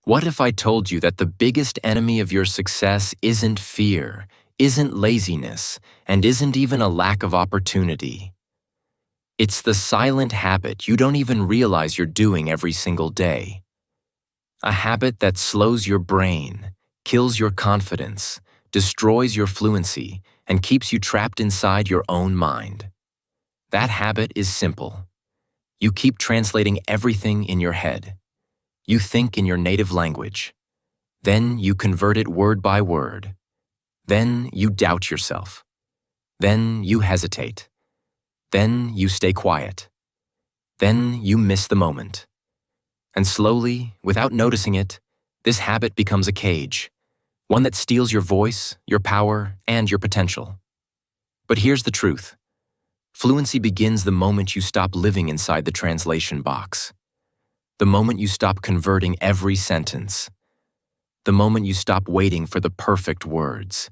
What if I told you that the biggest enemy of your success isn't fear, isn't laziness, and isn't even a lack of opportunity? It's the silent habit you don't even realize you're doing every single day. A habit that slows your brain, kills your confidence, destroys your fluency, and keeps you trapped inside your own mind. That habit is simple. You keep translating everything in your head. You think in your native language. Then you convert it word by word. Then you doubt yourself. Then you hesitate. Then you stay quiet. Then you miss the moment. And slowly, without noticing it, this habit becomes a cage, one that steals your voice, your power, and your potential. But here's the truth. Fluency begins the moment you stop living inside the translation box. The moment you stop converting every sentence. The moment you stop waiting for the perfect words.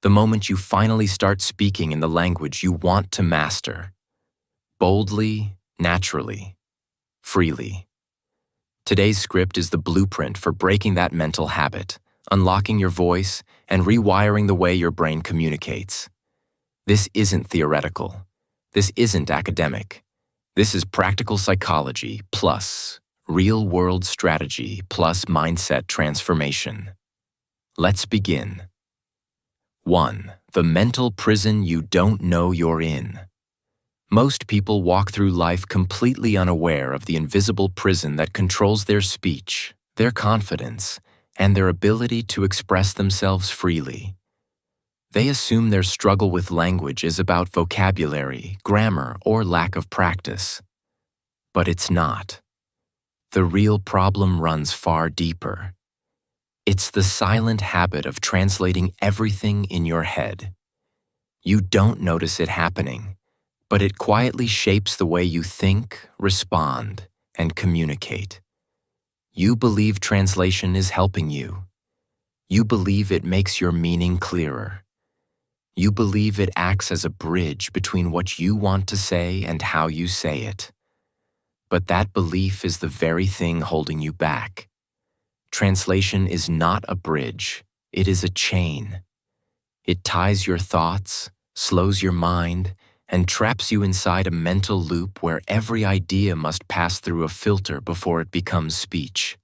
The moment you finally start speaking in the language you want to master. Boldly, naturally, freely. Today's script is the blueprint for breaking that mental habit, unlocking your voice, and rewiring the way your brain communicates. This isn't theoretical. This isn't academic. This is practical psychology plus real-world strategy plus mindset transformation. Let's begin. 1. The mental prison you don't know you're in. Most people walk through life completely unaware of the invisible prison that controls their speech, their confidence, and their ability to express themselves freely. They assume their struggle with language is about vocabulary, grammar, or lack of practice. But it's not. The real problem runs far deeper. It's the silent habit of translating everything in your head. You don't notice it happening, but it quietly shapes the way you think, respond, and communicate. You believe translation is helping you. You believe it makes your meaning clearer. You believe it acts as a bridge between what you want to say and how you say it. But that belief is the very thing holding you back. Translation is not a bridge, it is a chain. It ties your thoughts, slows your mind, and traps you inside a mental loop where every idea must pass through a filter before it becomes speech.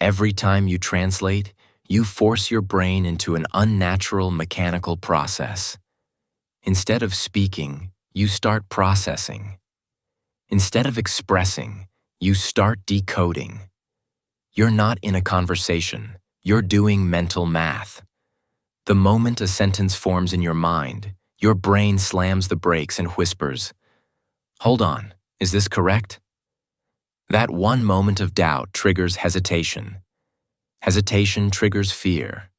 Every time you translate, you force your brain into an unnatural mechanical process. Instead of speaking, you start processing. Instead of expressing, you start decoding. You're not in a conversation, you're doing mental math. The moment a sentence forms in your mind, your brain slams the brakes and whispers, "Hold on, is this correct?" That one moment of doubt triggers hesitation. Hesitation triggers fear.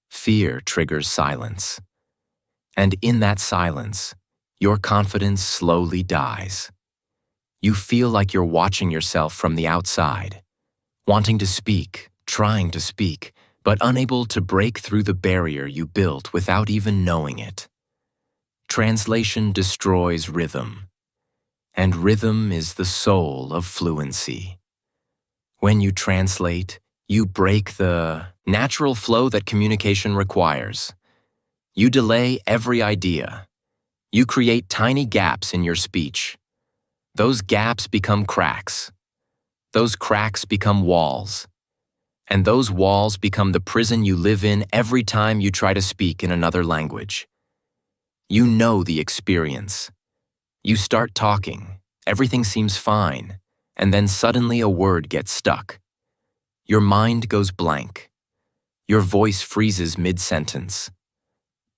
Fear triggers silence. And in that silence, your confidence slowly dies. You feel like you're watching yourself from the outside, wanting to speak, trying to speak, but unable to break through the barrier you built without even knowing it. Translation destroys rhythm, and rhythm is the soul of fluency. When you translate, you break the natural flow that communication requires. You delay every idea. You create tiny gaps in your speech. Those gaps become cracks. Those cracks become walls. And those walls become the prison you live in every time you try to speak in another language. You know the experience. You start talking, everything seems fine, and then suddenly a word gets stuck. Your mind goes blank. Your voice freezes mid-sentence.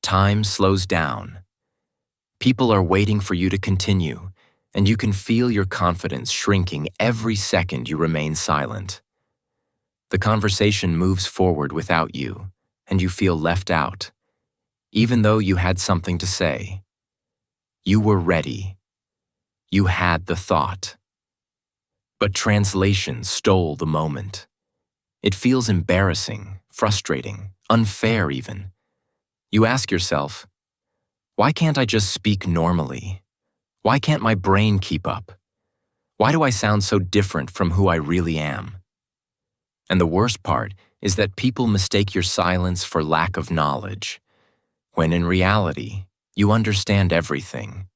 Time slows down. People are waiting for you to continue, and you can feel your confidence shrinking every second you remain silent. The conversation moves forward without you, and you feel left out, even though you had something to say. You were ready. You had the thought. But translation stole the moment. It feels embarrassing, frustrating, unfair even. You ask yourself, why can't I just speak normally? Why can't my brain keep up? Why do I sound so different from who I really am? And the worst part is that people mistake your silence for lack of knowledge, when in reality, you understand everything.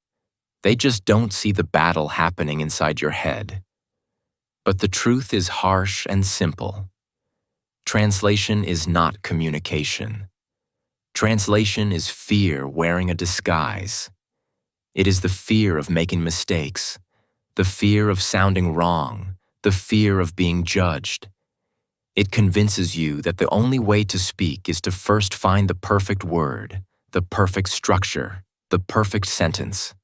They just don't see the battle happening inside your head. But the truth is harsh and simple. Translation is not communication. Translation is fear wearing a disguise. It is the fear of making mistakes, the fear of sounding wrong, the fear of being judged. It convinces you that the only way to speak is to first find the perfect word, the perfect structure, the perfect sentence.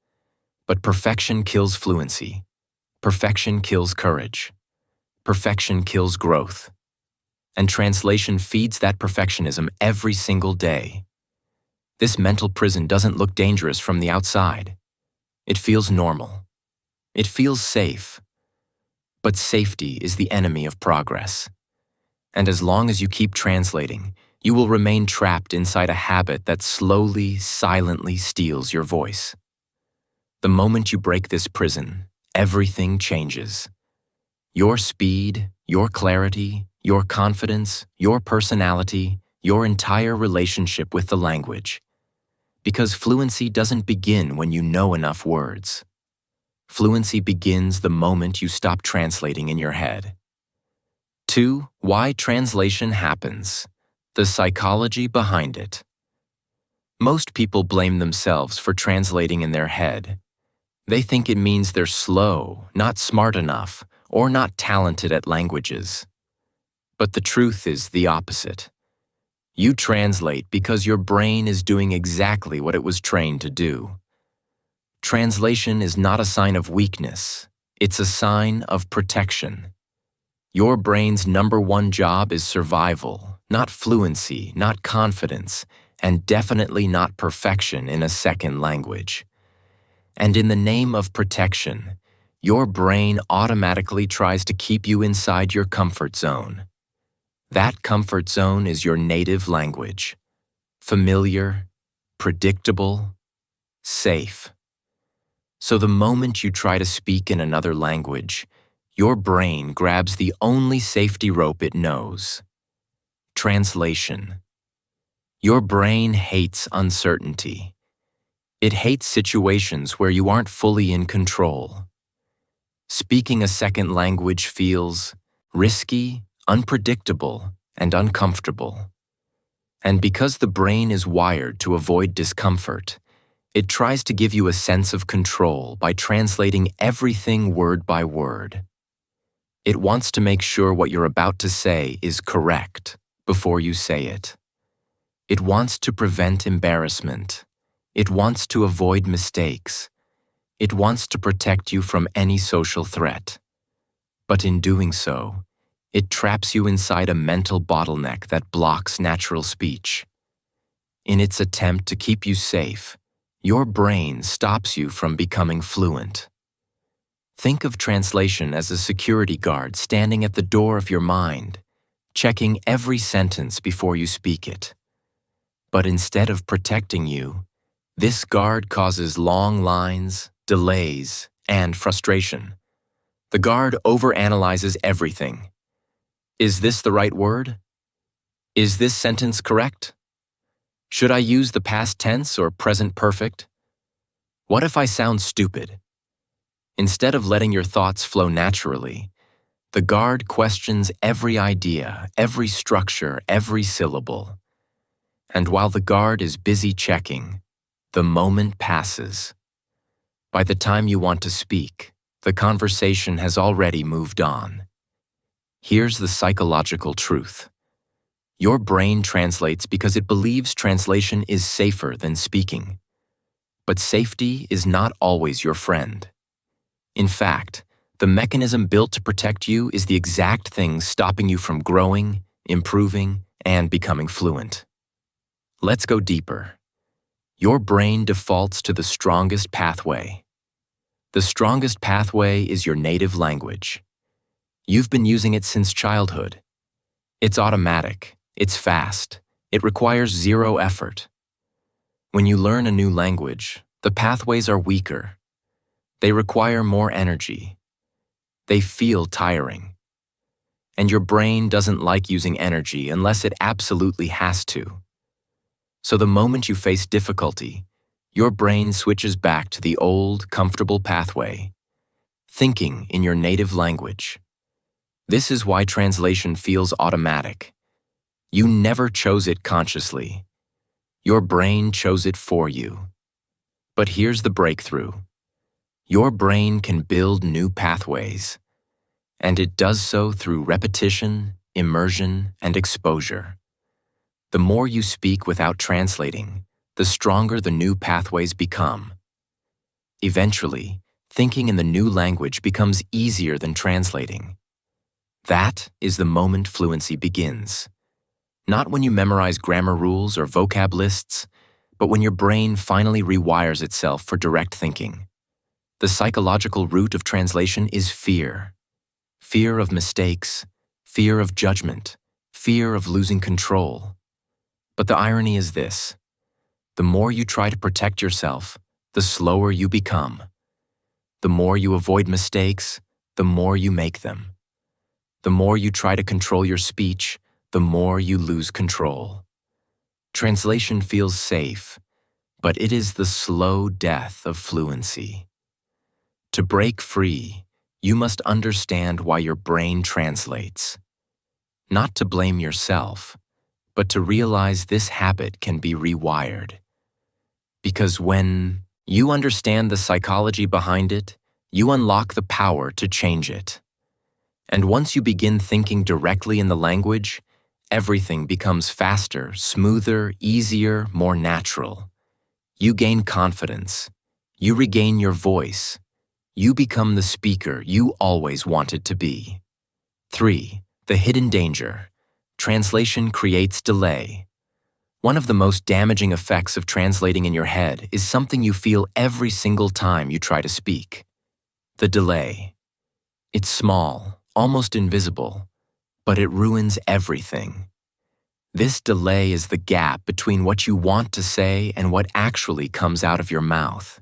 But perfection kills fluency. Perfection kills courage. Perfection kills growth. And translation feeds that perfectionism every single day. This mental prison doesn't look dangerous from the outside. It feels normal. It feels safe. But safety is the enemy of progress. And as long as you keep translating, you will remain trapped inside a habit that slowly, silently steals your voice. The moment you break this prison, everything changes. Your speed, your clarity, your confidence, your personality, your entire relationship with the language. Because fluency doesn't begin when you know enough words. Fluency begins the moment you stop translating in your head. 2. Why translation happens. The psychology behind it. Most people blame themselves for translating in their head. They think it means they're slow, not smart enough, or not talented at languages. But the truth is the opposite. You translate because your brain is doing exactly what it was trained to do. Translation is not a sign of weakness, it's a sign of protection. Your brain's #1 job is survival, not fluency, not confidence, and definitely not perfection in a second language. And in the name of protection, your brain automatically tries to keep you inside your comfort zone. That comfort zone is your native language. Familiar, predictable, safe. So the moment you try to speak in another language, your brain grabs the only safety rope it knows. Translation. Your brain hates uncertainty. It hates situations where you aren't fully in control. Speaking a second language feels risky, unpredictable, and uncomfortable. And because the brain is wired to avoid discomfort, it tries to give you a sense of control by translating everything word by word. It wants to make sure what you're about to say is correct before you say it. It wants to prevent embarrassment. It wants to avoid mistakes. It wants to protect you from any social threat. But in doing so, it traps you inside a mental bottleneck that blocks natural speech. In its attempt to keep you safe, your brain stops you from becoming fluent. Think of translation as a security guard standing at the door of your mind, checking every sentence before you speak it. But instead of protecting you, this guard causes long lines, delays, and frustration. The guard overanalyzes everything. Is this the right word? Is this sentence correct? Should I use the past tense or present perfect? What if I sound stupid? Instead of letting your thoughts flow naturally, the guard questions every idea, every structure, every syllable. And while the guard is busy checking, the moment passes. By the time you want to speak, the conversation has already moved on. Here's the psychological truth. Your brain translates because it believes translation is safer than speaking. But safety is not always your friend. In fact, the mechanism built to protect you is the exact thing stopping you from growing, improving, and becoming fluent. Let's go deeper. Your brain defaults to the strongest pathway. The strongest pathway is your native language. You've been using it since childhood. It's automatic, it's fast, it requires zero effort. When you learn a new language, the pathways are weaker. They require more energy. They feel tiring. and your brain doesn't like using energy unless it absolutely has to. So the moment you face difficulty, your brain switches back to the old, comfortable pathway, thinking in your native language. This is why translation feels automatic. You never chose it consciously. Your brain chose it for you. But here's the breakthrough. Your brain can build new pathways, and it does so through repetition, immersion, and exposure. The more you speak without translating, the stronger the new pathways become. Eventually, thinking in the new language becomes easier than translating. That is the moment fluency begins. Not when you memorize grammar rules or vocab lists, but when your brain finally rewires itself for direct thinking. The psychological root of translation is fear. Fear of mistakes, fear of judgment, fear of losing control. But the irony is this: the more you try to protect yourself, the slower you become. The more you avoid mistakes, the more you make them. The more you try to control your speech, the more you lose control. Translation feels safe, but it is the slow death of fluency. To break free, you must understand why your brain translates. Not to blame yourself, but to realize this habit can be rewired. Because when you understand the psychology behind it, you unlock the power to change it. And once you begin thinking directly in the language, everything becomes faster, smoother, easier, more natural. You gain confidence. You regain your voice. You become the speaker you always wanted to be. 3. The hidden danger. Translation creates delay. One of the most damaging effects of translating in your head is something you feel every single time you try to speak: the delay. It's small, almost invisible, but it ruins everything. This delay is the gap between what you want to say and what actually comes out of your mouth.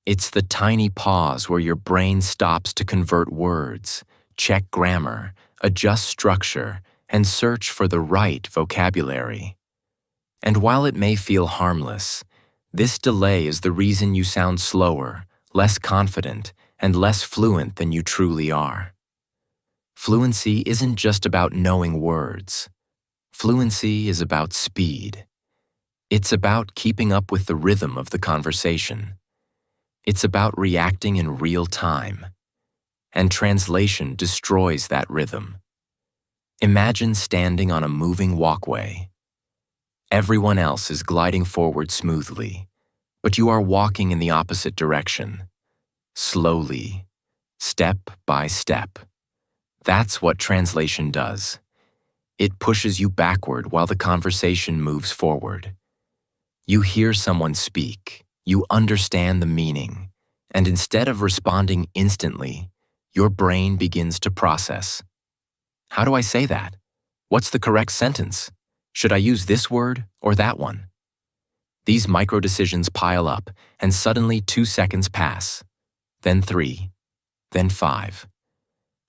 It's the tiny pause where your brain stops to convert words, check grammar, adjust structure, and search for the right vocabulary. And while it may feel harmless, this delay is the reason you sound slower, less confident, and less fluent than you truly are. Fluency isn't just about knowing words. Fluency is about speed. It's about keeping up with the rhythm of the conversation. It's about reacting in real time. And translation destroys that rhythm. Imagine standing on a moving walkway. Everyone else is gliding forward smoothly, but you are walking in the opposite direction, slowly, step by step. That's what translation does. It pushes you backward while the conversation moves forward. You hear someone speak, you understand the meaning, and instead of responding instantly, your brain begins to process. How do I say that? What's the correct sentence? Should I use this word or that one? These micro-decisions pile up, and suddenly 2 seconds pass, then 3, then 5.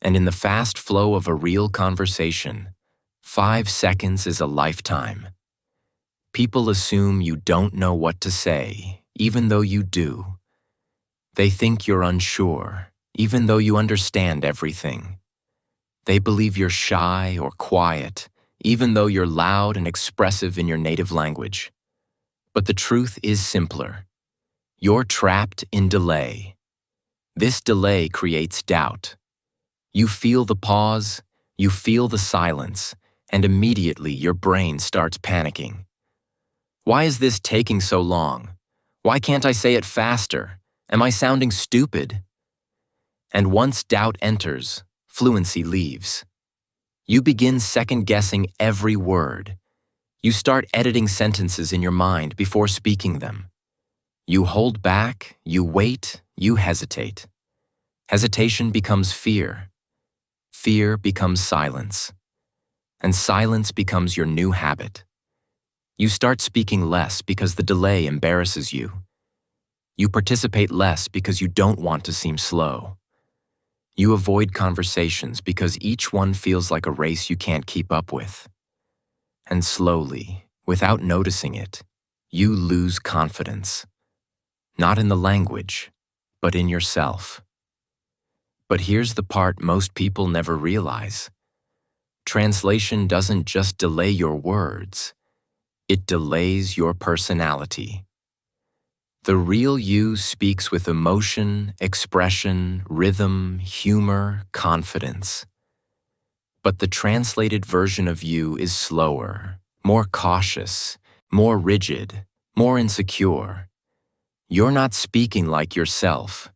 And in the fast flow of a real conversation, 5 seconds is a lifetime. People assume you don't know what to say, even though you do. They think you're unsure, even though you understand everything. They believe you're shy or quiet, even though you're loud and expressive in your native language. But the truth is simpler. You're trapped in delay. This delay creates doubt. You feel the pause, you feel the silence, and immediately your brain starts panicking. Why is this taking so long? Why can't I say it faster? Am I sounding stupid? And once doubt enters, fluency leaves. You begin second-guessing every word. You start editing sentences in your mind before speaking them. You hold back, you wait, you hesitate. Hesitation becomes fear. Fear becomes silence. And silence becomes your new habit. You start speaking less because the delay embarrasses you. You participate less because you don't want to seem slow. You avoid conversations because each one feels like a race you can't keep up with. And slowly, without noticing it, you lose confidence. Not in the language, but in yourself. But here's the part most people never realize. Translation doesn't just delay your words, it delays your personality. The real you speaks with emotion, expression, rhythm, humor, confidence. But the translated version of you is slower, more cautious, more rigid, more insecure. You're not speaking like yourself.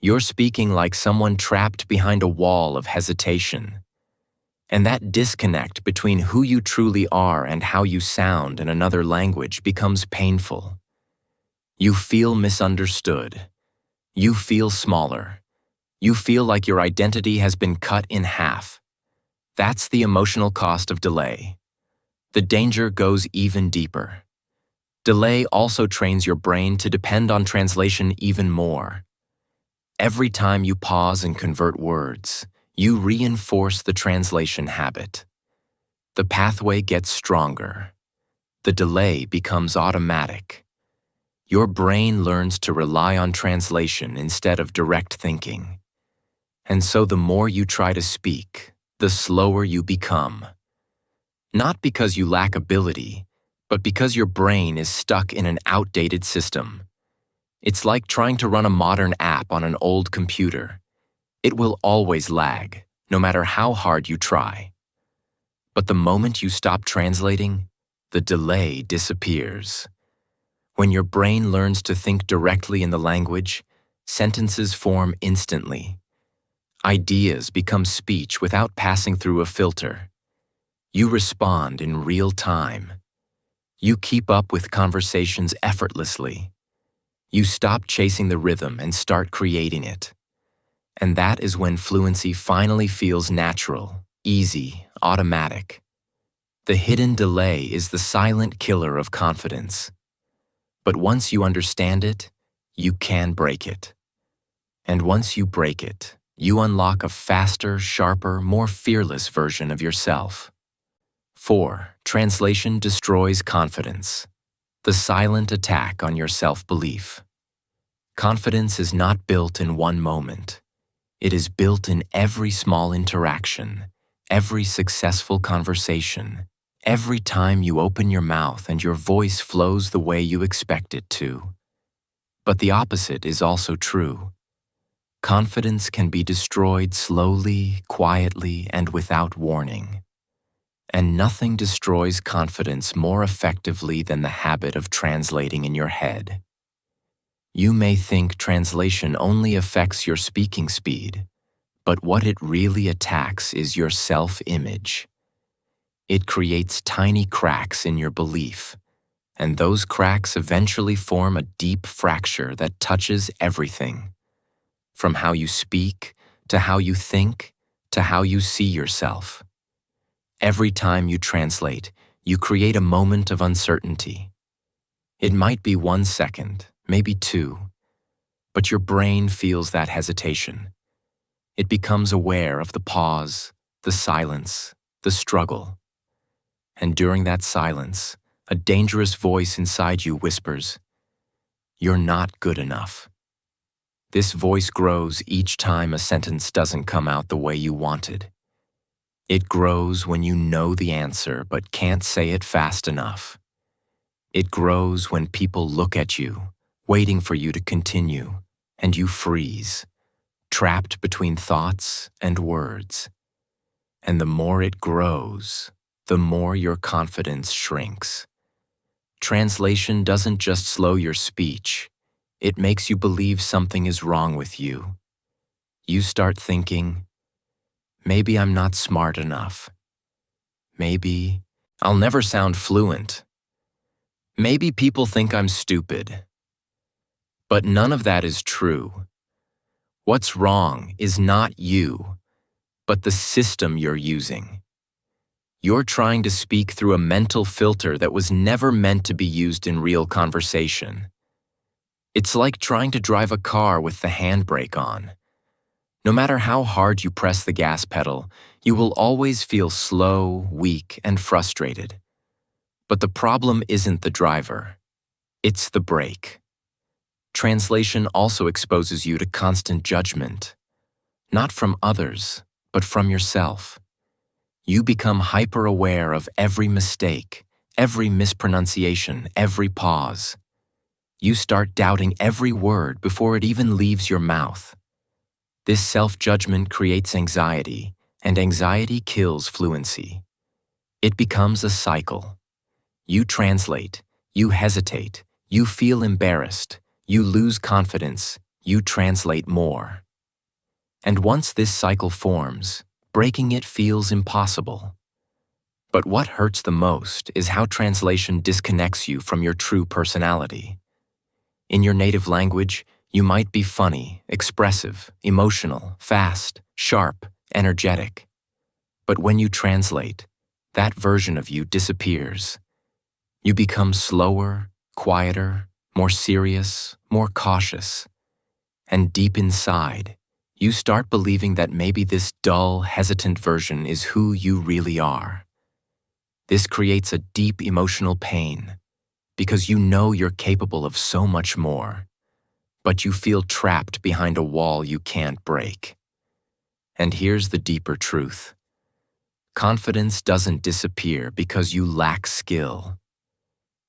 You're speaking like someone trapped behind a wall of hesitation. And that disconnect between who you truly are and how you sound in another language becomes painful. You feel misunderstood. You feel smaller. You feel like your identity has been cut in half. That's the emotional cost of delay. The danger goes even deeper. Delay also trains your brain to depend on translation even more. Every time you pause and convert words, you reinforce the translation habit. The pathway gets stronger. The delay becomes automatic. Your brain learns to rely on translation instead of direct thinking. And so the more you try to speak, the slower you become. Not because you lack ability, but because your brain is stuck in an outdated system. It's like trying to run a modern app on an old computer. It will always lag, no matter how hard you try. But the moment you stop translating, the delay disappears. When your brain learns to think directly in the language, sentences form instantly. Ideas become speech without passing through a filter. You respond in real time. You keep up with conversations effortlessly. You stop chasing the rhythm and start creating it. And that is when fluency finally feels natural, easy, automatic. The hidden delay is the silent killer of confidence. But once you understand it, you can break it. And once you break it, you unlock a faster, sharper, more fearless version of yourself. 4. Translation destroys confidence. The silent attack on your self-belief. Confidence is not built in one moment. It is built in every small interaction, every successful conversation, every time you open your mouth and your voice flows the way you expect it to. But the opposite is also true. Confidence can be destroyed slowly, quietly, and without warning. And nothing destroys confidence more effectively than the habit of translating in your head. You may think translation only affects your speaking speed, but what it really attacks is your self-image. It creates tiny cracks in your belief, and those cracks eventually form a deep fracture that touches everything. From how you speak, to how you think, to how you see yourself. Every time you translate, you create a moment of uncertainty. It might be 1 second, maybe 2, but your brain feels that hesitation. It becomes aware of the pause, the silence, the struggle. And during that silence, a dangerous voice inside you whispers, "You're not good enough." This voice grows each time a sentence doesn't come out the way you wanted. It grows when you know the answer but can't say it fast enough. It grows when people look at you, waiting for you to continue, and you freeze, trapped between thoughts and words. And the more it grows, the more your confidence shrinks. Translation doesn't just slow your speech, it makes you believe something is wrong with you. You start thinking, maybe I'm not smart enough. Maybe I'll never sound fluent. Maybe people think I'm stupid. But none of that is true. What's wrong is not you, but the system you're using. You're trying to speak through a mental filter that was never meant to be used in real conversation. It's like trying to drive a car with the handbrake on. No matter how hard you press the gas pedal, you will always feel slow, weak, and frustrated. But the problem isn't the driver. It's the brake. Translation also exposes you to constant judgment, not from others, but from yourself. You become hyper-aware of every mistake, every mispronunciation, every pause. You start doubting every word before it even leaves your mouth. This self-judgment creates anxiety, and anxiety kills fluency. It becomes a cycle. You translate, you hesitate, you feel embarrassed, you lose confidence, you translate more. And once this cycle forms, breaking it feels impossible. But what hurts the most is how translation disconnects you from your true personality. In your native language, you might be funny, expressive, emotional, fast, sharp, energetic. But when you translate, that version of you disappears. You become slower, quieter, more serious, more cautious. And deep inside, you start believing that maybe this dull, hesitant version is who you really are. This creates a deep emotional pain, because you know you're capable of so much more, but you feel trapped behind a wall you can't break. And here's the deeper truth. Confidence doesn't disappear because you lack skill.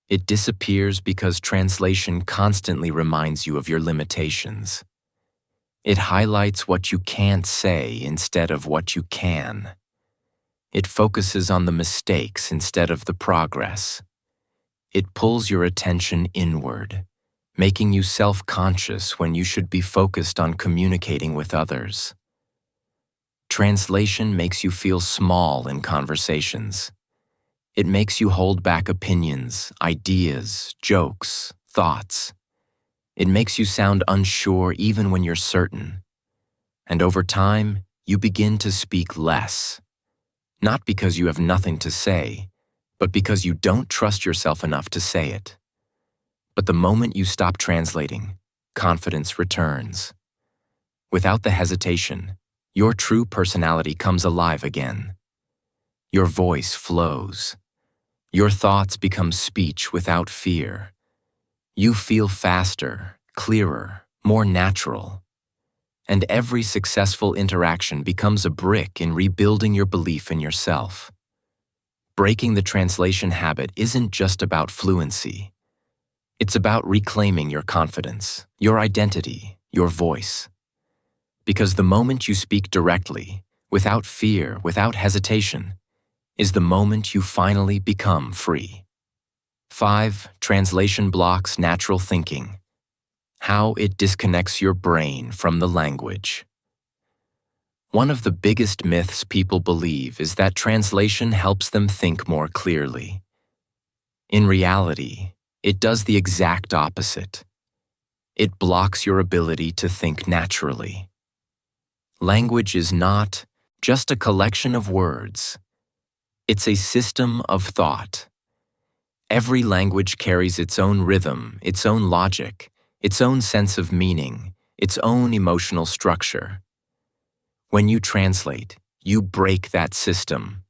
It disappears because translation constantly reminds you of your limitations. It highlights what you can't say instead of what you can. It focuses on the mistakes instead of the progress. It pulls your attention inward, making you self-conscious when you should be focused on communicating with others. Translation makes you feel small in conversations. It makes you hold back opinions, ideas, jokes, thoughts. It makes you sound unsure even when you're certain. And over time, you begin to speak less. Not because you have nothing to say, but because you don't trust yourself enough to say it. But the moment you stop translating, confidence returns. Without the hesitation, your true personality comes alive again. Your voice flows. Your thoughts become speech without fear. You feel faster, clearer, more natural. And every successful interaction becomes a brick in rebuilding your belief in yourself. Breaking the translation habit isn't just about fluency. It's about reclaiming your confidence, your identity, your voice. Because the moment you speak directly, without fear, without hesitation, is the moment you finally become free. 5. Translation blocks natural thinking. How it disconnects your brain from the language. One of the biggest myths people believe is that translation helps them think more clearly. In reality, it does the exact opposite. It blocks your ability to think naturally. Language is not just a collection of words. It's a system of thought. Every language carries its own rhythm, its own logic, its own sense of meaning, its own emotional structure. When you translate, you break that system.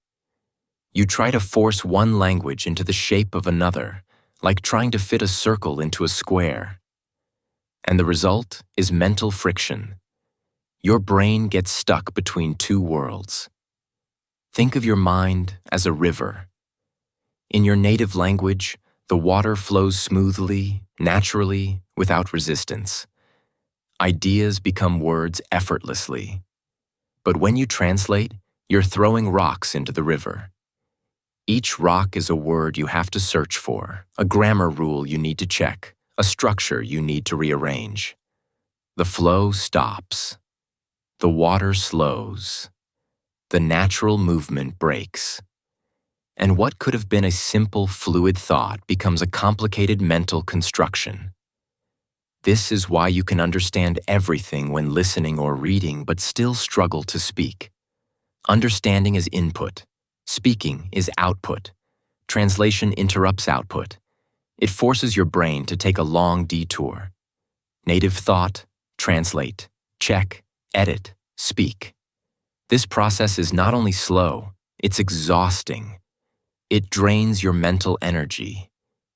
You try to force one language into the shape of another, like trying to fit a circle into a square. And the result is mental friction. Your brain gets stuck between two worlds. Think of your mind as a river. In your native language, the water flows smoothly, naturally, without resistance. Ideas become words effortlessly. But when you translate, you're throwing rocks into the river. Each rock is a word you have to search for, a grammar rule you need to check, a structure you need to rearrange. The flow stops. The water slows. The natural movement breaks. And what could have been a simple, fluid thought becomes a complicated mental construction. This is why you can understand everything when listening or reading but still struggle to speak. Understanding is input. Speaking is output. Translation interrupts output. It forces your brain to take a long detour. Native thought, translate, check, edit, Speak. This process is not only slow, it's exhausting. It drains your mental energy.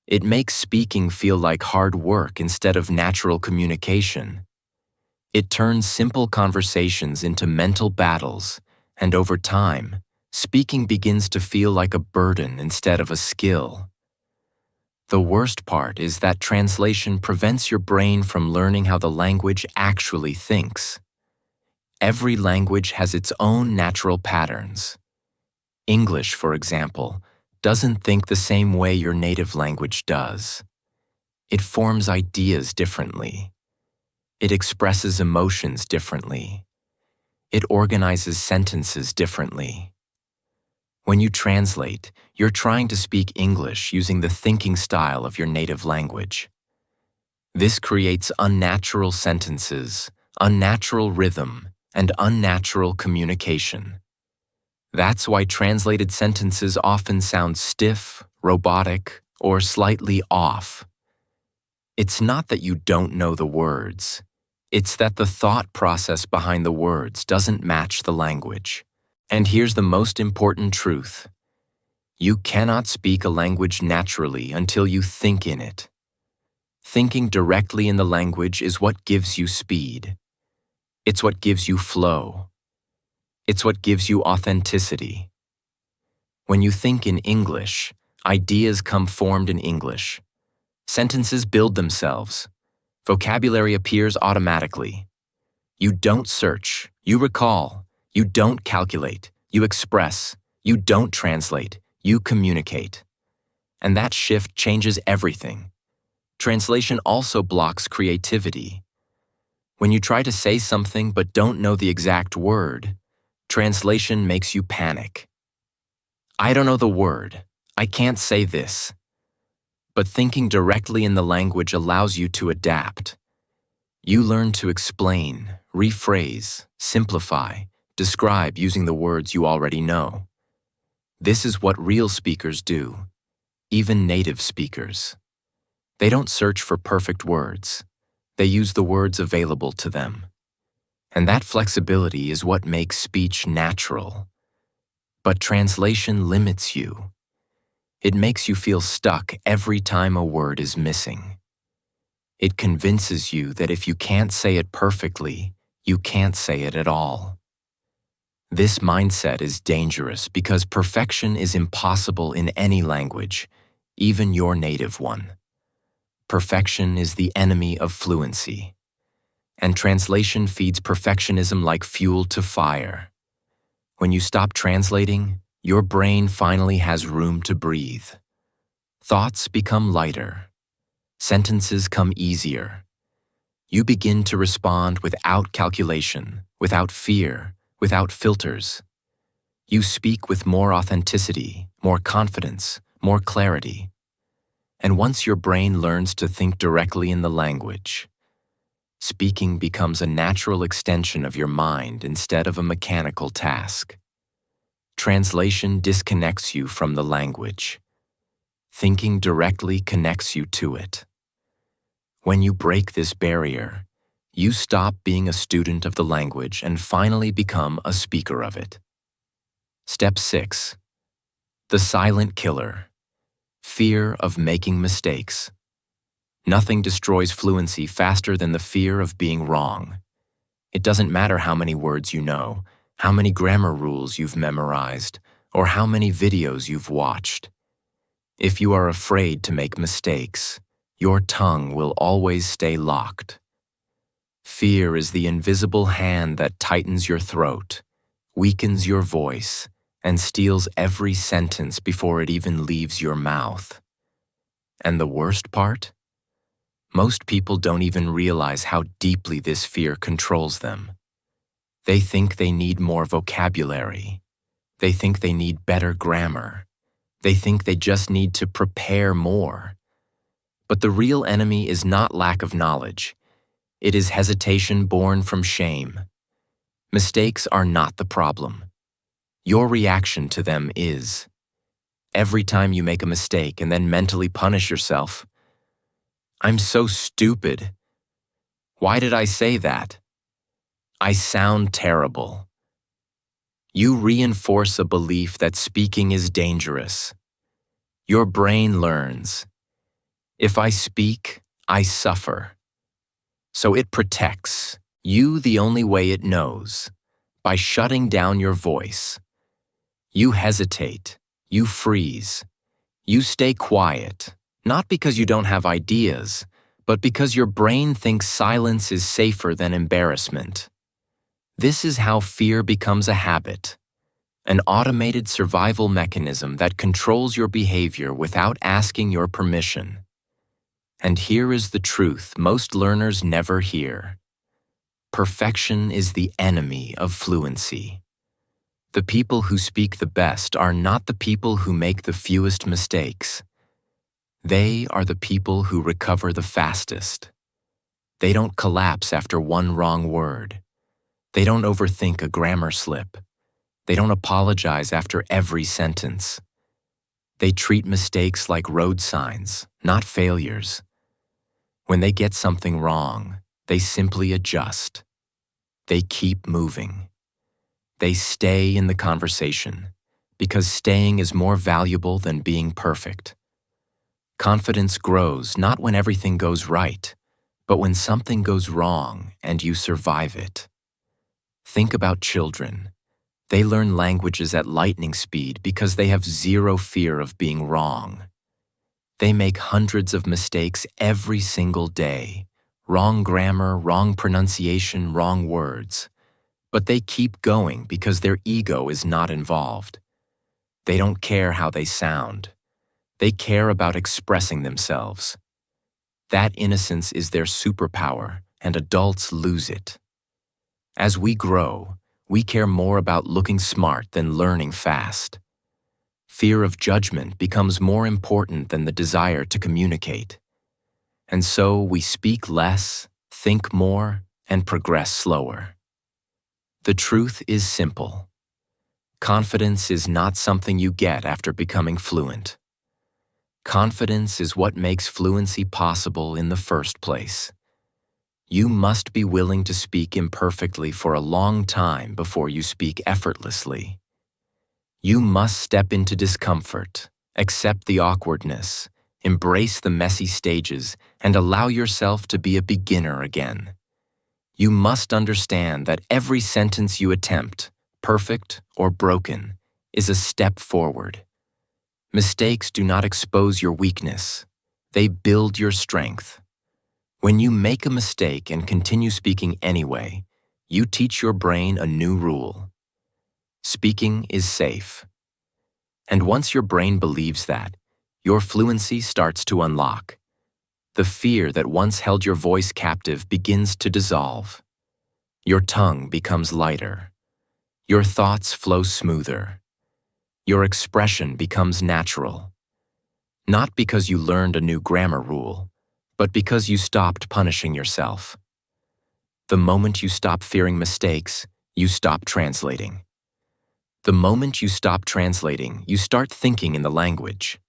It makes speaking feel like hard work instead of natural communication. It turns simple conversations into mental battles, and over time, speaking begins to feel like a burden instead of a skill. The worst part is that translation prevents your brain from learning how the language actually thinks. Every language has its own natural patterns. English, for example, doesn't think the same way your native language does. It forms ideas differently. It expresses emotions differently. It organizes sentences differently. When you translate, you're trying to speak English using the thinking style of your native language. This creates unnatural sentences, unnatural rhythm, and unnatural communication. That's why translated sentences often sound stiff, robotic, or slightly off. It's not that you don't know the words. It's that the thought process behind the words doesn't match the language. And here's the most important truth. You cannot speak a language naturally until you think in it. Thinking directly in the language is what gives you speed. It's what gives you flow. It's what gives you authenticity. When you think in English, ideas come formed in English. Sentences build themselves. Vocabulary appears automatically. You don't search, you recall. You don't calculate, you express. You don't translate, you communicate. And that shift changes everything. Translation also blocks creativity. When you try to say something but don't know the exact word, translation makes you panic. I don't know the word. I can't say this. But thinking directly in the language allows you to adapt. You learn to explain, rephrase, simplify, describe using the words you already know. This is what real speakers do, even native speakers. They don't search for perfect words. They use the words available to them. And that flexibility is what makes speech natural. But translation limits you. It makes you feel stuck every time a word is missing. It convinces you that if you can't say it perfectly, you can't say it at all. This mindset is dangerous because perfection is impossible in any language, even your native one. Perfection is the enemy of fluency. And translation feeds perfectionism like fuel to fire. When you stop translating, your brain finally has room to breathe. Thoughts become lighter. Sentences come easier. You begin to respond without calculation, without fear, without filters. You speak with more authenticity, more confidence, more clarity. And once your brain learns to think directly in the language, speaking becomes a natural extension of your mind instead of a mechanical task. Translation disconnects you from the language. Thinking directly connects you to it. When you break this barrier, you stop being a student of the language and finally become a speaker of it. Step 6. The silent killer. Fear of making mistakes. Nothing destroys fluency faster than the fear of being wrong. It doesn't matter how many words you know, how many grammar rules you've memorized, or how many videos you've watched. If you are afraid to make mistakes, your tongue will always stay locked. Fear is the invisible hand that tightens your throat, weakens your voice, and steals every sentence before it even leaves your mouth. And the worst part? Most people don't even realize how deeply this fear controls them. They think they need more vocabulary. They think they need better grammar. They think they just need to prepare more. But the real enemy is not lack of knowledge. It is hesitation born from shame. Mistakes are not the problem. Your reaction to them is. Every time you make a mistake and then mentally punish yourself, I'm so stupid. Why did I say that? I sound terrible. You reinforce a belief that speaking is dangerous. Your brain learns, if I speak, I suffer. So it protects you the only way it knows, by shutting down your voice. You hesitate, you freeze, you stay quiet, not because you don't have ideas, but because your brain thinks silence is safer than embarrassment. This is how fear becomes a habit, an automated survival mechanism that controls your behavior without asking your permission. And here is the truth most learners never hear. Perfection is the enemy of fluency. The people who speak the best are not the people who make the fewest mistakes. They are the people who recover the fastest. They don't collapse after one wrong word. They don't overthink a grammar slip. They don't apologize after every sentence. They treat mistakes like road signs, not failures. When they get something wrong, they simply adjust. They keep moving. They stay in the conversation, because staying is more valuable than being perfect. Confidence grows not when everything goes right, but when something goes wrong and you survive it. Think about children. They learn languages at lightning speed because they have zero fear of being wrong. They make hundreds of mistakes every single day. Wrong grammar, wrong pronunciation, wrong words. But they keep going because their ego is not involved. They don't care how they sound. They care about expressing themselves. That innocence is their superpower, and adults lose it. As we grow, we care more about looking smart than learning fast. Fear of judgment becomes more important than the desire to communicate. And so we speak less, think more, and progress slower. The truth is simple. Confidence is not something you get after becoming fluent. Confidence is what makes fluency possible in the first place. You must be willing to speak imperfectly for a long time before you speak effortlessly. You must step into discomfort, accept the awkwardness, embrace the messy stages, and allow yourself to be a beginner again. You must understand that every sentence you attempt, perfect or broken, is a step forward. Mistakes do not expose your weakness. They build your strength. When you make a mistake and continue speaking anyway, you teach your brain a new rule. Speaking is safe. And once your brain believes that, your fluency starts to unlock. The fear that once held your voice captive begins to dissolve. Your tongue becomes lighter. Your thoughts flow smoother. Your expression becomes natural. Not because you learned a new grammar rule, but because you stopped punishing yourself. The moment you stop fearing mistakes, you stop translating. The moment you stop translating, you start thinking in the language.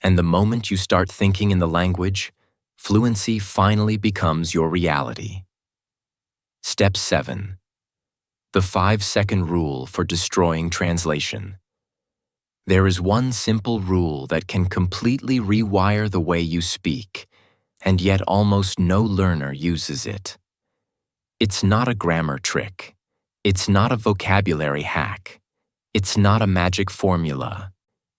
And the moment you start thinking in the language, fluency finally becomes your reality. Step 7. The 5-second rule for destroying translation. There is one simple rule that can completely rewire the way you speak, and yet almost no learner uses it. It's not a grammar trick. It's not a vocabulary hack. It's not a magic formula.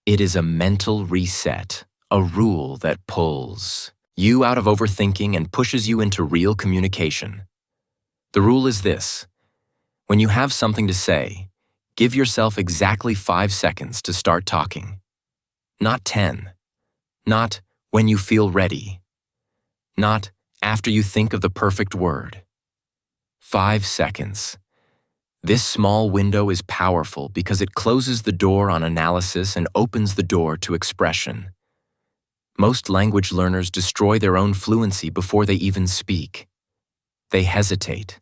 It is a mental reset, a rule that pulls you out of overthinking and pushes you into real communication. The rule is this: when you have something to say, give yourself exactly 5 seconds to start talking. Not 10. Not when you feel ready. Not after you think of the perfect word. 5 seconds. This small window is powerful because it closes the door on analysis and opens the door to expression. Most language learners destroy their own fluency before they even speak. They hesitate.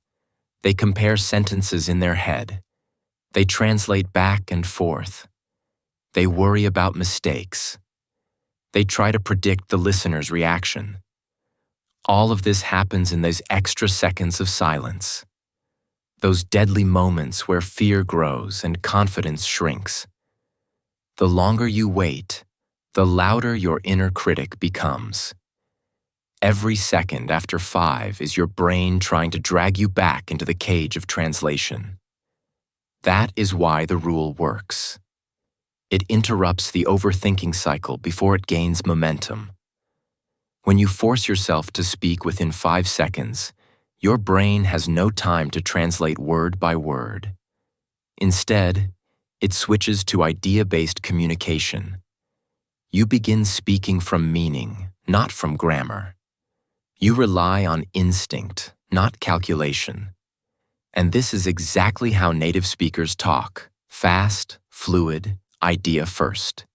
They compare sentences in their head. They translate back and forth. They worry about mistakes. They try to predict the listener's reaction. All of this happens in those extra seconds of silence. those deadly moments where fear grows and confidence shrinks. The longer you wait, the louder your inner critic becomes. Every second after 5 is your brain trying to drag you back into the cage of translation. That is why the rule works. It interrupts the overthinking cycle before it gains momentum. When you force yourself to speak within 5 seconds, your brain has no time to translate word by word. Instead, it switches to idea-based communication. You begin speaking from meaning, not from grammar. You rely on instinct, not calculation. And this is exactly how native speakers talk: fast, fluid, idea first.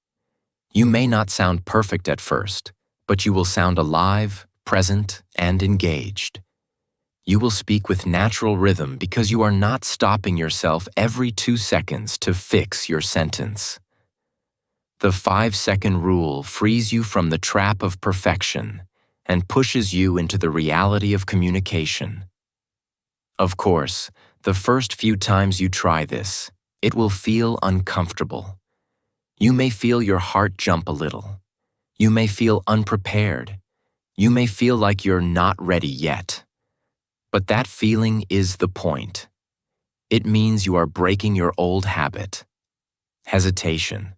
You may not sound perfect at first, but you will sound alive, present, and engaged. You will speak with natural rhythm because you are not stopping yourself every 2 seconds to fix your sentence. The 5-second rule frees you from the trap of perfection and pushes you into the reality of communication. Of course, the first few times you try this, it will feel uncomfortable. You may feel your heart jump a little. You may feel unprepared. You may feel like you're not ready yet. But that feeling is the point. It means you are breaking your old habit: hesitation.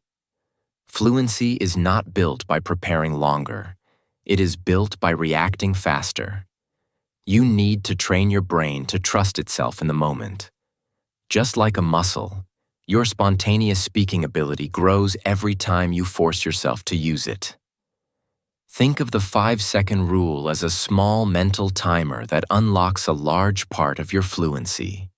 Fluency is not built by preparing longer. It is built by reacting faster. You need to train your brain to trust itself in the moment. Just like a muscle, your spontaneous speaking ability grows every time you force yourself to use it. Think of the 5-second rule as a small mental timer that unlocks a large part of your fluency.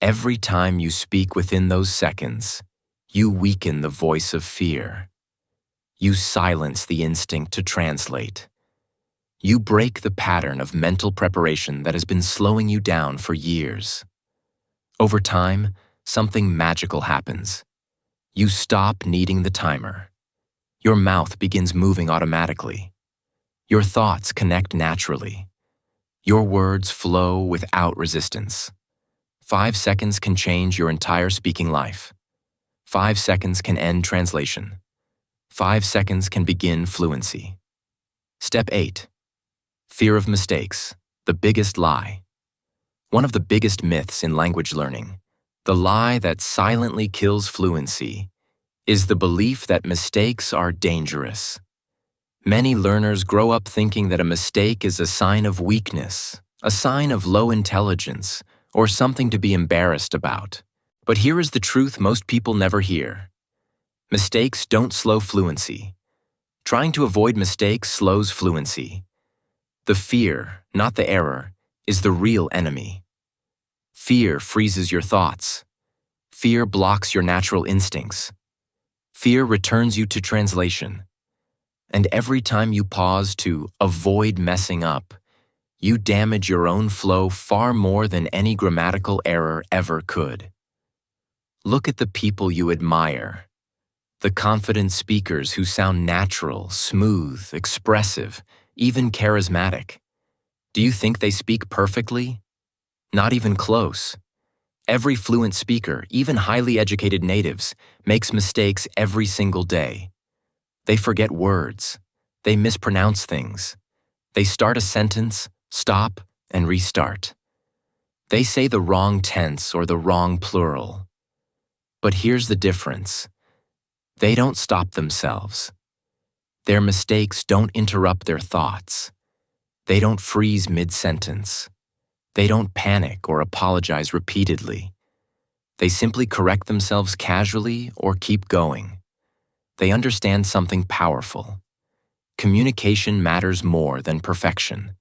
Every time you speak within those seconds, you weaken the voice of fear. You silence the instinct to translate. You break the pattern of mental preparation that has been slowing you down for years. Over time, something magical happens. You stop needing the timer. Your mouth begins moving automatically. Your thoughts connect naturally. Your words flow without resistance. 5 seconds can change your entire speaking life. 5 seconds can end translation. 5 seconds can begin fluency. Step 8. Fear of mistakes, the biggest lie. One of the biggest myths in language learning, the lie that silently kills fluency, is the belief that mistakes are dangerous. Many learners grow up thinking that a mistake is a sign of weakness, a sign of low intelligence, or something to be embarrassed about. But here is the truth most people never hear. Mistakes don't slow fluency. Trying to avoid mistakes slows fluency. The fear, not the error, is the real enemy. Fear freezes your thoughts. Fear blocks your natural instincts. Fear returns you to translation. And every time you pause to avoid messing up, you damage your own flow far more than any grammatical error ever could. Look at the people you admire. The confident speakers who sound natural, smooth, expressive, even charismatic. Do you think they speak perfectly? Not even close. Every fluent speaker, even highly educated natives, makes mistakes every single day. They forget words. They mispronounce things. They start a sentence, stop, and restart. They say the wrong tense or the wrong plural. But here's the difference. They don't stop themselves. Their mistakes don't interrupt their thoughts. They don't freeze mid-sentence. They don't panic or apologize repeatedly. They simply correct themselves casually or keep going. They understand something powerful. Communication matters more than perfection.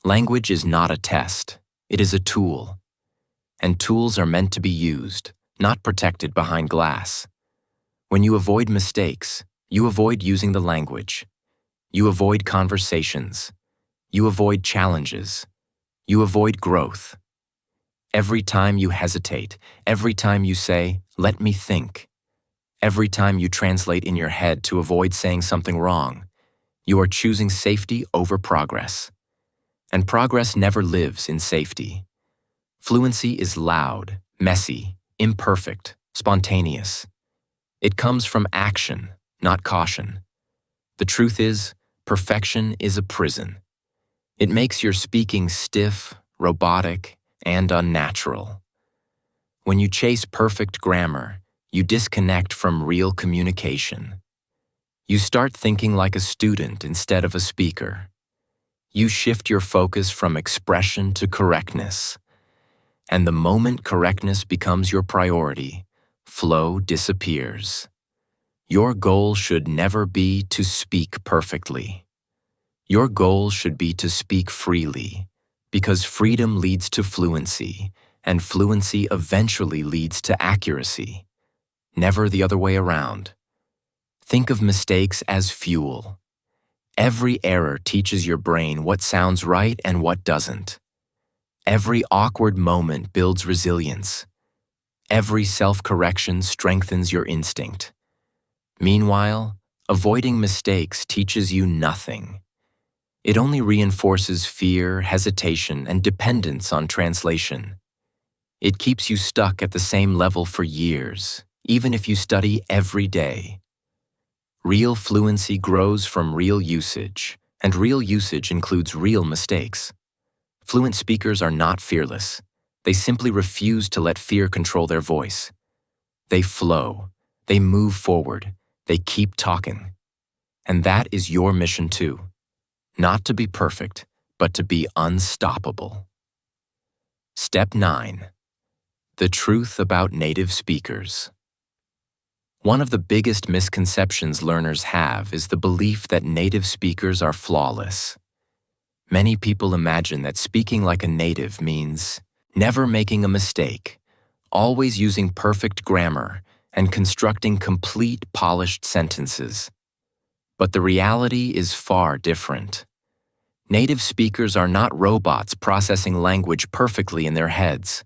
Language is not a test. It is a tool. And tools are meant to be used, not protected behind glass. When you avoid mistakes, you avoid using the language. You avoid conversations. You avoid challenges. You avoid growth. Every time you hesitate, every time you say, "Let me think," every time you translate in your head to avoid saying something wrong, you are choosing safety over progress. And progress never lives in safety. Fluency is loud, messy, imperfect, spontaneous. It comes from action, not caution. The truth is, perfection is a prison. It makes your speaking stiff, robotic, and unnatural. When you chase perfect grammar, you disconnect from real communication. You start thinking like a student instead of a speaker. You shift your focus from expression to correctness. And the moment correctness becomes your priority, flow disappears. Your goal should never be to speak perfectly. Your goal should be to speak freely, because freedom leads to fluency, and fluency eventually leads to accuracy. Never the other way around. Think of mistakes as fuel. Every error teaches your brain what sounds right and what doesn't. Every awkward moment builds resilience. Every self-correction strengthens your instinct. Meanwhile, avoiding mistakes teaches you nothing. It only reinforces fear, hesitation, and dependence on translation. It keeps you stuck at the same level for years, even if you study every day. Real fluency grows from real usage, and real usage includes real mistakes. Fluent speakers are not fearless. They simply refuse to let fear control their voice. They flow. They move forward. They keep talking. And that is your mission too. Not to be perfect, but to be unstoppable. Step 9. The truth about native speakers. One of the biggest misconceptions learners have is the belief that native speakers are flawless. Many people imagine that speaking like a native means never making a mistake, always using perfect grammar, and constructing complete, polished sentences. But the reality is far different. Native speakers are not robots processing language perfectly in their heads.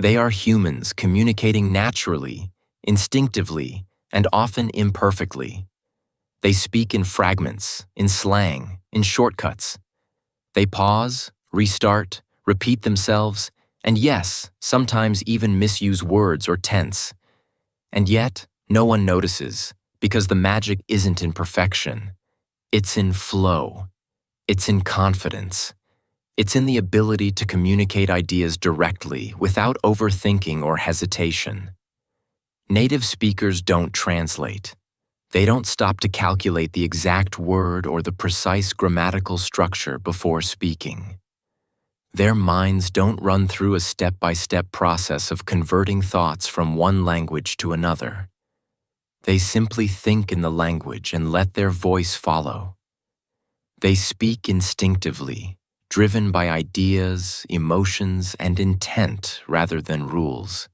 They are humans communicating naturally, instinctively, and often imperfectly. They speak in fragments, in slang, in shortcuts. They pause, restart, repeat themselves, and yes, sometimes even misuse words or tense. And yet, no one notices, because the magic isn't in perfection. It's in flow. It's in confidence. It's in the ability to communicate ideas directly without overthinking or hesitation. Native speakers don't translate. They don't stop to calculate the exact word or the precise grammatical structure before speaking. Their minds don't run through a step-by-step process of converting thoughts from one language to another. They simply think in the language and let their voice follow. They speak instinctively, driven by ideas, emotions, and intent rather than rules.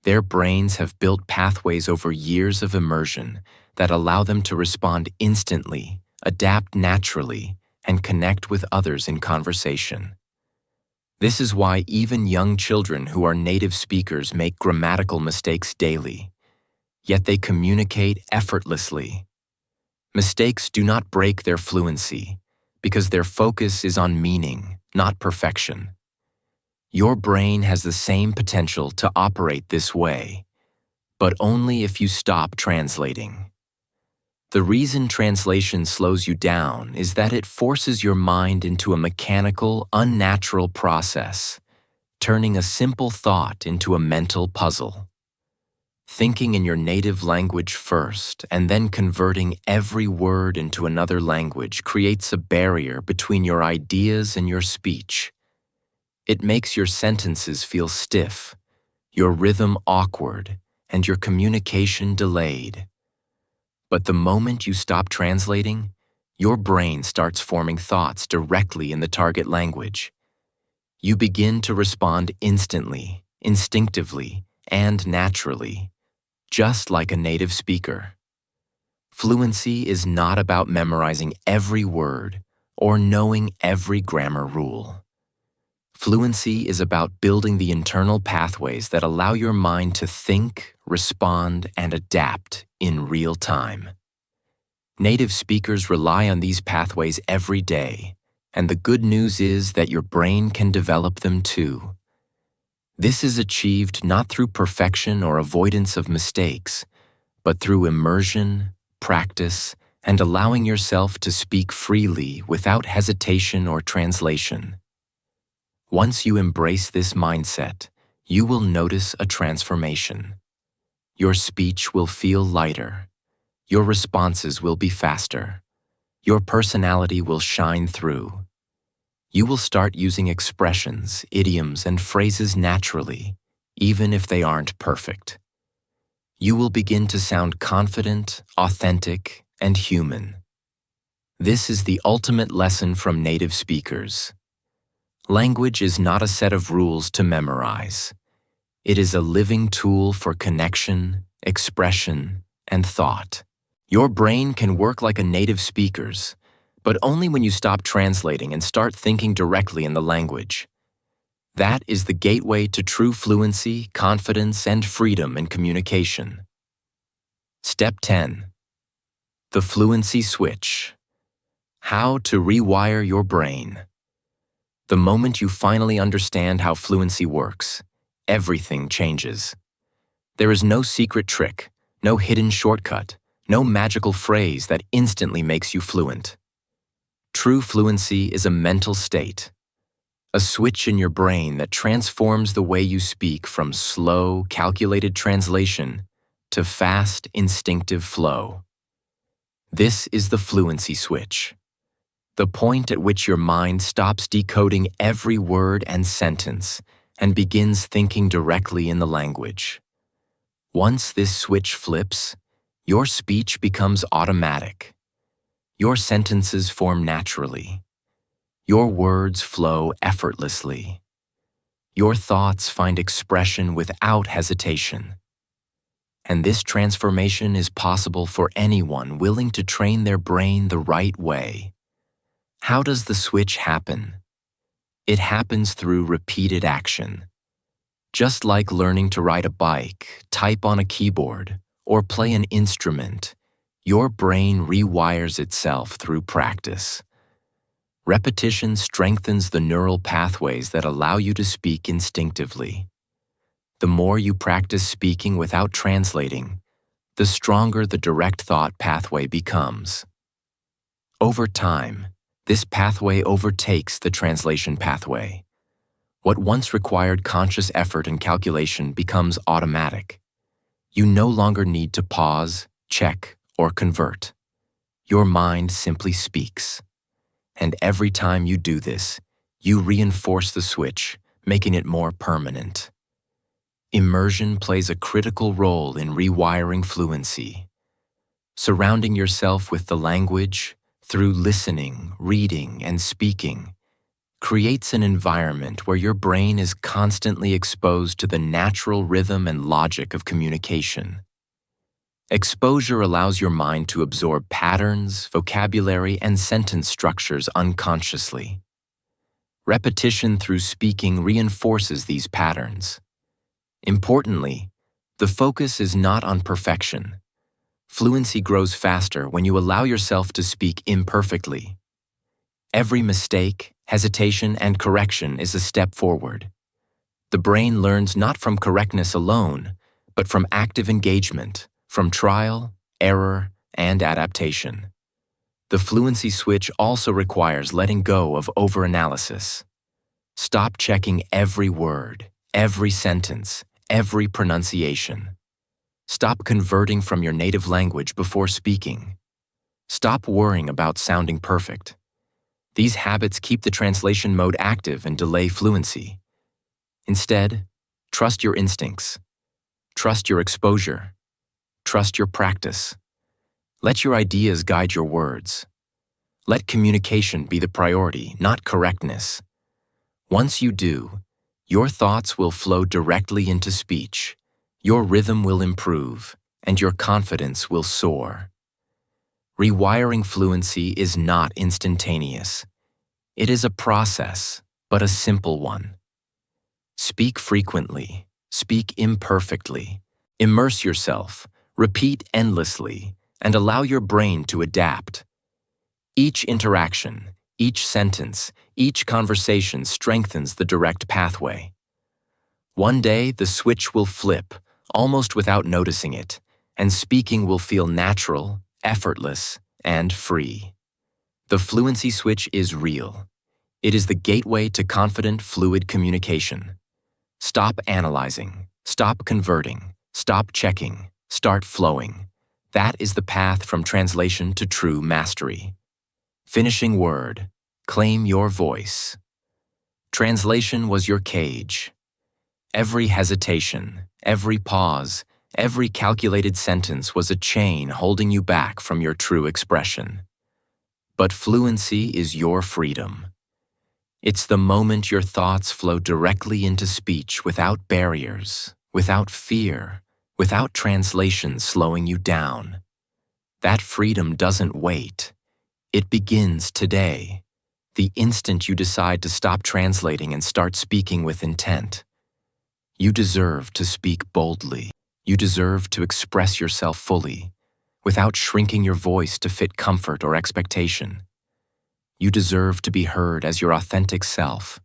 Their brains have built pathways over years of immersion that allow them to respond instantly, adapt naturally, and connect with others in conversation. This is why even young children who are native speakers make grammatical mistakes daily, yet they communicate effortlessly. Mistakes do not break their fluency because their focus is on meaning, not perfection. Your brain has the same potential to operate this way, but only if you stop translating. The reason translation slows you down is that it forces your mind into a mechanical, unnatural process, turning a simple thought into a mental puzzle. Thinking in your native language first and then converting every word into another language creates a barrier between your ideas and your speech. It makes your sentences feel stiff, your rhythm awkward, and your communication delayed. But the moment you stop translating, your brain starts forming thoughts directly in the target language. You begin to respond instantly, instinctively, and naturally, just like a native speaker. Fluency is not about memorizing every word or knowing every grammar rule. Fluency is about building the internal pathways that allow your mind to think, respond, and adapt in real time. Native speakers rely on these pathways every day, and the good news is that your brain can develop them too. This is achieved not through perfection or avoidance of mistakes, but through immersion, practice, and allowing yourself to speak freely without hesitation or translation. Once you embrace this mindset, you will notice a transformation. Your speech will feel lighter. Your responses will be faster. Your personality will shine through. You will start using expressions, idioms, and phrases naturally, even if they aren't perfect. You will begin to sound confident, authentic, and human. This is the ultimate lesson from native speakers. Language is not a set of rules to memorize. It is a living tool for connection, expression, and thought. Your brain can work like a native speaker's, but only when you stop translating and start thinking directly in the language. That is the gateway to true fluency, confidence, and freedom in communication. Step 10. The fluency switch. How to rewire your brain. The moment you finally understand how fluency works, everything changes. There is no secret trick, no hidden shortcut, no magical phrase that instantly makes you fluent. True fluency is a mental state, a switch in your brain that transforms the way you speak from slow, calculated translation to fast, instinctive flow. This is the fluency switch, the point at which your mind stops decoding every word and sentence and begins thinking directly in the language. Once this switch flips, your speech becomes automatic. Your sentences form naturally. Your words flow effortlessly. Your thoughts find expression without hesitation. And this transformation is possible for anyone willing to train their brain the right way. How does the switch happen? It happens through repeated action. Just like learning to ride a bike, type on a keyboard, or play an instrument, your brain rewires itself through practice. Repetition strengthens the neural pathways that allow you to speak instinctively. The more you practice speaking without translating, the stronger the direct thought pathway becomes. Over time, this pathway overtakes the translation pathway. What once required conscious effort and calculation becomes automatic. You no longer need to pause, check, or convert. Your mind simply speaks. And every time you do this, you reinforce the switch, making it more permanent. Immersion plays a critical role in rewiring fluency. Surrounding yourself with the language, through listening, reading, and speaking, creates an environment where your brain is constantly exposed to the natural rhythm and logic of communication. Exposure allows your mind to absorb patterns, vocabulary, and sentence structures unconsciously. Repetition through speaking reinforces these patterns. Importantly, the focus is not on perfection. Fluency grows faster when you allow yourself to speak imperfectly. Every mistake, hesitation, and correction is a step forward. The brain learns not from correctness alone, but from active engagement, from trial, error, and adaptation. The fluency switch also requires letting go of overanalysis. Stop checking every word, every sentence, every pronunciation. Stop converting from your native language before speaking. Stop worrying about sounding perfect. These habits keep the translation mode active and delay fluency. Instead, trust your instincts. Trust your exposure. Trust your practice. Let your ideas guide your words. Let communication be the priority, not correctness. Once you do, your thoughts will flow directly into speech, your rhythm will improve, and your confidence will soar. Rewiring fluency is not instantaneous. It is a process, but a simple one. Speak frequently, speak imperfectly, immerse yourself, repeat endlessly, and allow your brain to adapt. Each interaction, each sentence, each conversation strengthens the direct pathway. One day, the switch will flip, almost without noticing it, and speaking will feel natural, effortless, and free. The fluency switch is real. It is the gateway to confident, fluid communication. Stop analyzing, stop converting, stop checking, start flowing. That is the path from translation to true mastery. Finishing word, claim your voice. Translation was your cage. Every hesitation, every pause, every calculated sentence was a chain holding you back from your true expression. But fluency is your freedom. It's the moment your thoughts flow directly into speech without barriers, without fear, without translation slowing you down. That freedom doesn't wait. It begins today, the instant you decide to stop translating and start speaking with intent. You deserve to speak boldly. You deserve to express yourself fully, without shrinking your voice to fit comfort or expectation. You deserve to be heard as your authentic self,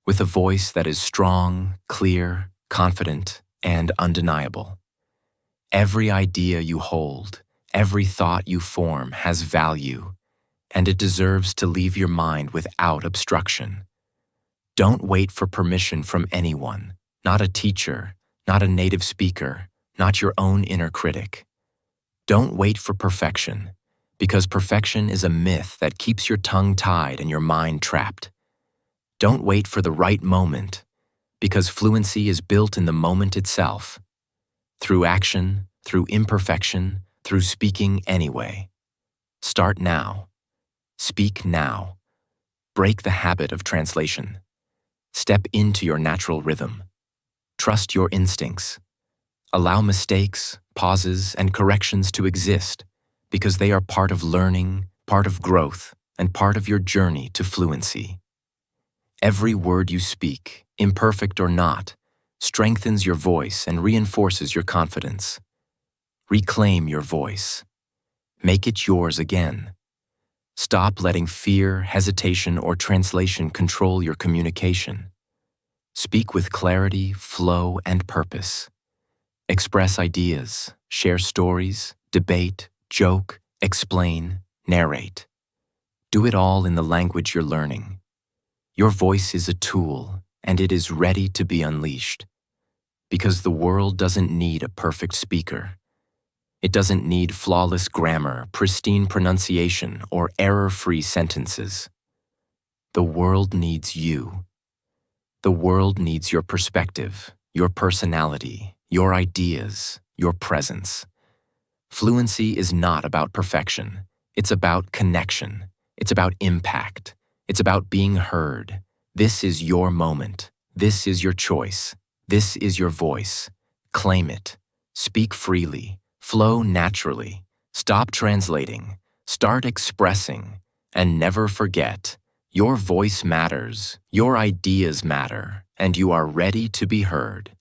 with a voice that is strong, clear, confident, and undeniable. Every idea you hold, every thought you form has value, and it deserves to leave your mind without obstruction. Don't wait for permission from anyone, not a teacher, not a native speaker, not your own inner critic. Don't wait for perfection, because perfection is a myth that keeps your tongue tied and your mind trapped. Don't wait for the right moment, because fluency is built in the moment itself. Through action, through imperfection, through speaking anyway. Start now. Speak now. Break the habit of translation. Step into your natural rhythm. Trust your instincts. Allow mistakes, pauses, and corrections to exist because they are part of learning, part of growth, and part of your journey to fluency. Every word you speak, imperfect or not, strengthens your voice and reinforces your confidence. Reclaim your voice. Make it yours again. Stop letting fear, hesitation, or translation control your communication. Speak with clarity, flow, and purpose. Express ideas, share stories, debate, joke, explain, narrate. Do it all in the language you're learning. Your voice is a tool, and it is ready to be unleashed. Because the world doesn't need a perfect speaker. It doesn't need flawless grammar, pristine pronunciation, or error-free sentences. The world needs you. The world needs your perspective, your personality, your ideas, your presence. Fluency is not about perfection. It's about connection. It's about impact. It's about being heard. This is your moment. This is your choice. This is your voice. Claim it. Speak freely. Flow naturally. Stop translating. Start expressing. And never forget, your voice matters, your ideas matter, and you are ready to be heard.